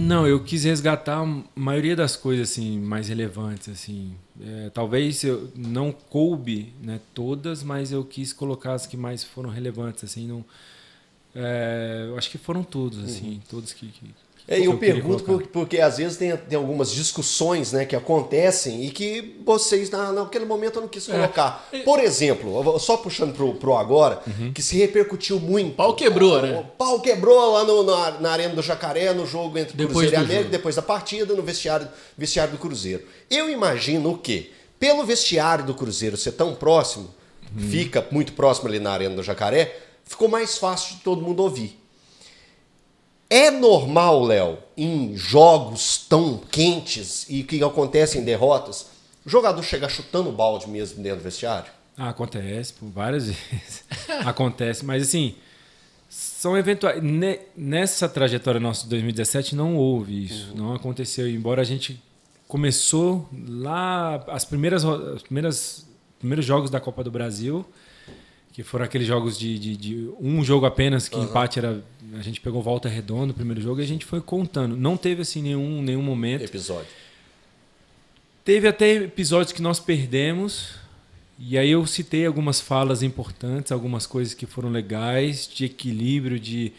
Não, eu quis resgatar a maioria das coisas assim, mais relevantes. Assim. Talvez eu não coube, né, todas, mas eu quis colocar as que mais foram relevantes. Assim, não, eu acho que foram todos, assim, todos que eu pergunto porque às vezes tem algumas discussões, né, que acontecem e que vocês naquele momento eu não quis colocar. Por exemplo, só puxando pro agora, que se repercutiu muito. O pau quebrou, né? O pau quebrou lá na Arena do Jacaré, no jogo entre Cruzeiro e América, depois da partida, no vestiário do Cruzeiro. Eu imagino que, pelo vestiário do Cruzeiro ser tão próximo, fica muito próximo ali na Arena do Jacaré, ficou mais fácil de todo mundo ouvir. É normal, Léo, em jogos tão quentes e que acontecem em derrotas, o jogador chegar chutando o balde mesmo dentro do vestiário? Acontece, várias vezes. Acontece, mas assim, são eventuais. Nessa trajetória nossa de 2017 não houve isso, não aconteceu. Embora a gente começou lá, os primeiros jogos da Copa do Brasil, que foram aqueles jogos de um jogo apenas, que empate era... A gente pegou volta redonda no primeiro jogo e a gente foi contando. Não teve assim nenhum momento. Episódio. Teve até episódios que nós perdemos. E aí eu citei algumas falas importantes, algumas coisas que foram legais, de equilíbrio, de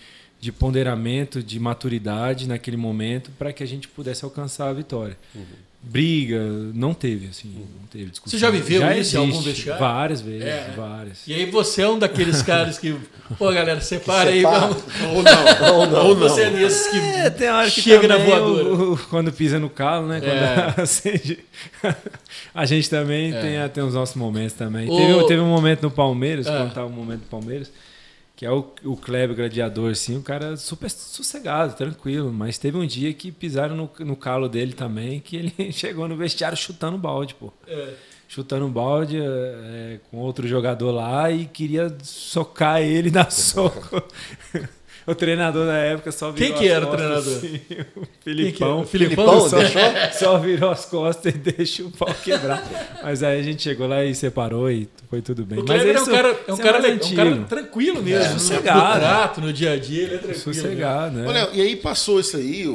ponderamento, de maturidade naquele momento, para que a gente pudesse alcançar a vitória. Briga, não teve, assim, não teve discussão. Você já viveu isso existe, em algum vestiário? Várias vezes, várias. E aí você é um daqueles caras que, pô, galera, separa aí, vamos. Ou não. Ou você é desses que tem hora que chega na voadora. Quando pisa no calo, né? Quando acende. A gente também tem os nossos momentos também. Teve um momento no Palmeiras, quando estava um momento no Palmeiras, que é o Kleber Gladiador, assim, um cara super sossegado, tranquilo, mas teve um dia que pisaram no calo dele também, que ele chegou no vestiário chutando balde, pô. Chutando balde com outro jogador lá e queria socar ele, dar soco. O treinador da época só virou Quem que era costas, o treinador? Assim, o Filipão. Filipão Só virou as costas e deixou o pau quebrar. Mas aí a gente chegou lá e separou e foi tudo bem. O Kleber Mas é um cara tranquilo mesmo. Sossegado. No trato, no dia a dia, ele é tranquilo. Sossegado, né? Olha, e aí passou isso aí,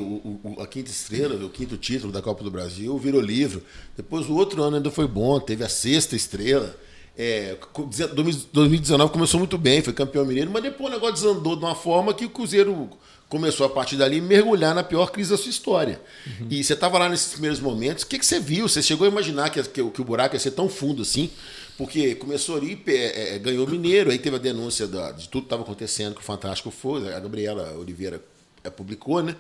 a quinta estrela, o quinto título da Copa do Brasil, virou livro. Depois o outro ano ainda foi bom, teve a sexta estrela. 2019 começou muito bem, foi campeão mineiro, mas depois o negócio desandou de uma forma que o Cruzeiro começou a partir dali mergulhar na pior crise da sua história. E você estava lá nesses primeiros momentos, o que você viu? Você chegou a imaginar que o buraco ia ser tão fundo assim? Porque começou ali, ganhou o Mineiro, aí teve a denúncia de tudo que estava acontecendo, que o Fantástico foi, a Gabriela Oliveira publicou, né?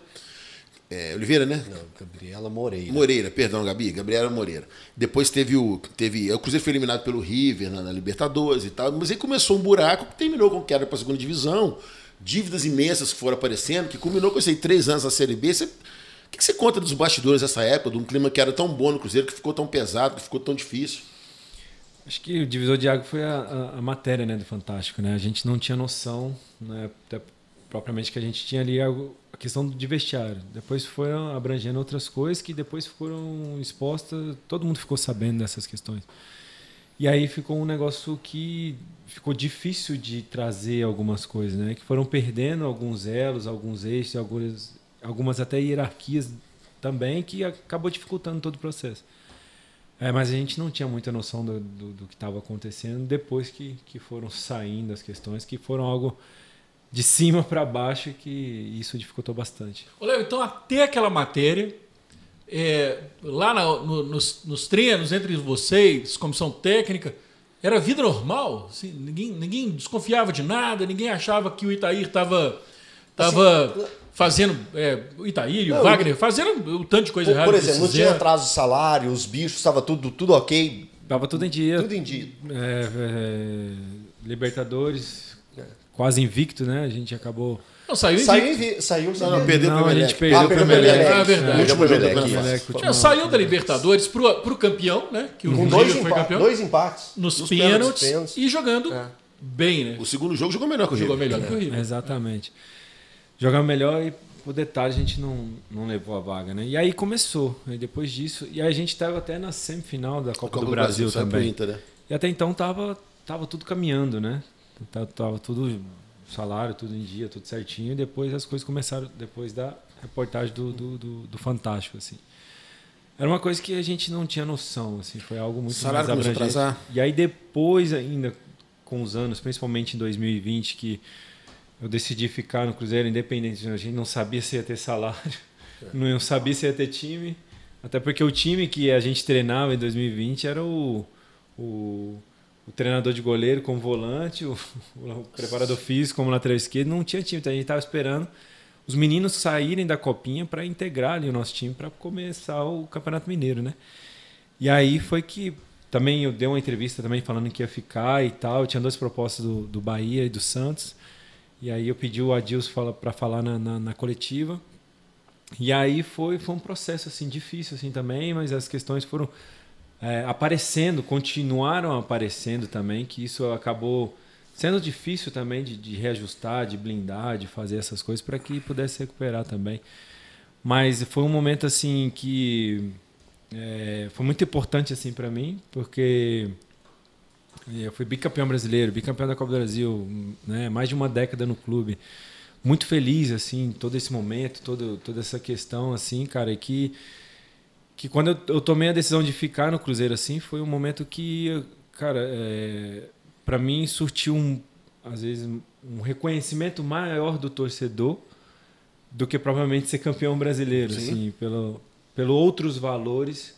Oliveira, né? Não, Gabriela Moreira. Moreira, perdão, Gabi. Gabriela Moreira. Depois teve o Cruzeiro foi eliminado pelo River na Libertadores e tal, mas aí começou um buraco que terminou com queda para a segunda divisão, dívidas imensas que foram aparecendo, que culminou com esses 3 anos na Série B. O que você conta dos bastidores dessa época, de um clima que era tão bom no Cruzeiro, que ficou tão pesado, que ficou tão difícil? Acho que o divisor de água foi a matéria, né, do Fantástico, né? A gente não tinha noção, né, até propriamente que a gente tinha ali a questão de vestiário. Depois foram abrangendo outras coisas que depois foram expostas, todo mundo ficou sabendo dessas questões. E aí ficou um negócio que ficou difícil de trazer algumas coisas, né? Que foram perdendo alguns elos, alguns eixos, algumas até hierarquias também, que acabou dificultando todo o processo. Mas a gente não tinha muita noção do que estava acontecendo depois que foram saindo as questões, que foram algo de cima para baixo, que isso dificultou bastante. Léo, então até aquela matéria, lá nos treinos entre vocês, comissão técnica, era vida normal? Assim, ninguém desconfiava de nada, ninguém achava que o Itair estava fazendo, o Itair e o Wagner, fazendo um tanto de coisa errada. Por exemplo, não tinha atraso de salário, os bichos, estava tudo ok? Estava tudo em dia. Tudo em dia. Libertadores, quase invicto, né? A gente acabou... Não, saiu Perdeu não, a gente perdeu perdeu o Emelec. verdade. Saiu da Libertadores pro campeão, né? Que o River foi campeão. 2 empates. Nos pênaltis e jogando bem, né? O segundo jogo jogou melhor que o River. Jogou melhor que o River. Exatamente. Jogamos melhor e, por detalhe, a gente não levou a vaga, né? E aí começou. Aí depois disso... E aí a gente estava até na semifinal da Copa do Brasil também. Inter, né? E até então tava tudo caminhando, né? Tava tudo... salário, tudo em dia, tudo certinho. E depois as coisas começaram, depois da reportagem do Fantástico, assim. Era uma coisa que a gente não tinha noção, assim, foi algo muito salário mais abrangente. Começou a atrasar? E aí depois ainda, com os anos, principalmente em 2020, que eu decidi ficar no Cruzeiro independente, a gente não sabia se ia ter salário, não sabia se ia ter time, até porque o time que a gente treinava em 2020 era o treinador de goleiro como volante, o preparador físico como lateral esquerdo, não tinha time, então a gente estava esperando os meninos saírem da copinha para integrar ali o nosso time para começar o Campeonato Mineiro, né? E aí foi que também eu dei uma entrevista também falando que ia ficar e tal. Eu tinha 2 propostas do Bahia e do Santos. E aí eu pedi o Adilson para falar na coletiva. E aí foi um processo assim difícil assim também, mas as questões foram aparecendo, continuaram aparecendo também, que isso acabou sendo difícil também de reajustar, de blindar, de fazer essas coisas para que pudesse recuperar também. Mas foi um momento assim que foi muito importante assim para mim, porque eu fui bicampeão brasileiro, bicampeão da Copa do Brasil, né, mais de uma década no clube. Muito feliz assim, todo esse momento, toda essa questão assim, cara, e que quando eu tomei a decisão de ficar no Cruzeiro assim, foi um momento que, cara, para mim surtiu às vezes um reconhecimento maior do torcedor do que provavelmente ser campeão brasileiro, assim, pelo outros valores,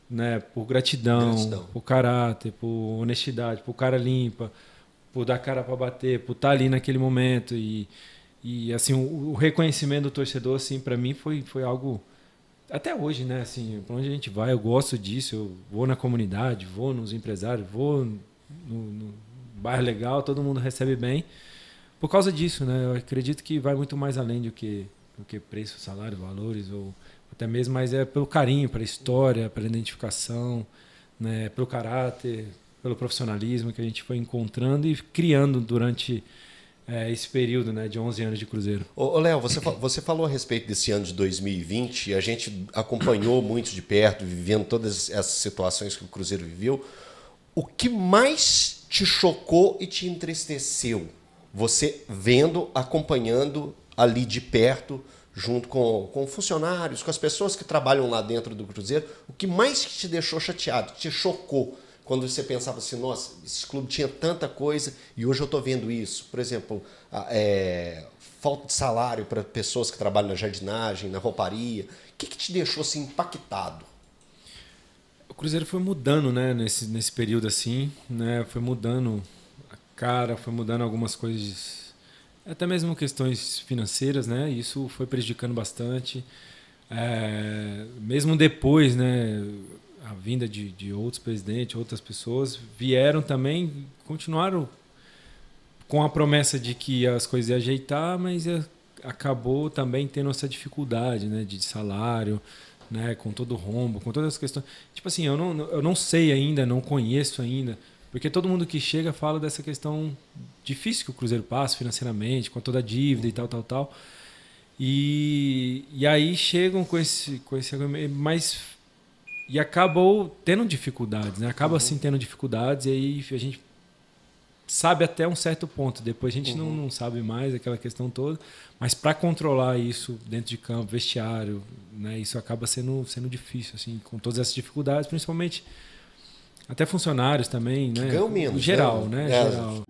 né, por gratidão, por caráter, por honestidade, por cara limpa, por dar cara para bater, por estar ali naquele momento e assim o reconhecimento do torcedor assim para mim foi algo até hoje, né, assim, para onde a gente vai eu gosto disso, eu vou na comunidade, vou nos empresários, vou no bairro legal, todo mundo recebe bem por causa disso, né? Eu acredito que vai muito mais além do que preço, salário, valores ou até mesmo, mas é pelo carinho, pela história, pela identificação, né? Pelo caráter, pelo profissionalismo que a gente foi encontrando e criando durante esse período, né, de 11 anos de Cruzeiro. Ô Léo, você falou a respeito desse ano de 2020 e a gente acompanhou muito de perto, vivendo todas essas situações que o Cruzeiro viveu. O que mais te chocou e te entristeceu? Você vendo, acompanhando ali de perto, junto com funcionários, com as pessoas que trabalham lá dentro do Cruzeiro, o que mais te deixou chateado, te chocou, quando você pensava assim, nossa, esse clube tinha tanta coisa e hoje eu estou vendo isso? Por exemplo, falta de salário para pessoas que trabalham na jardinagem, na rouparia. O que te deixou assim impactado? O Cruzeiro foi mudando, né, nesse período assim, né, foi mudando a cara, foi mudando algumas coisas, até mesmo questões financeiras, né, isso foi prejudicando bastante. Mesmo depois, né, a vinda de outros presidentes, outras pessoas vieram também, continuaram com a promessa de que as coisas iam ajeitar, mas acabou também tendo essa dificuldade, né, de salário, né, com todo o rombo, com todas as questões. Tipo assim, eu não sei ainda, não conheço ainda, porque todo mundo que chega fala dessa questão difícil que o Cruzeiro passa financeiramente, com toda a dívida e tal. E aí chegam com esse mas e acabou tendo dificuldades, né? Acaba assim tendo dificuldades e aí a gente sabe até um certo ponto, depois a gente não sabe mais aquela questão toda, mas para controlar isso dentro de campo, vestiário, né, isso acaba sendo difícil, assim, com todas essas dificuldades, principalmente até funcionários também, né? Ganham menos, geral, né? Geral.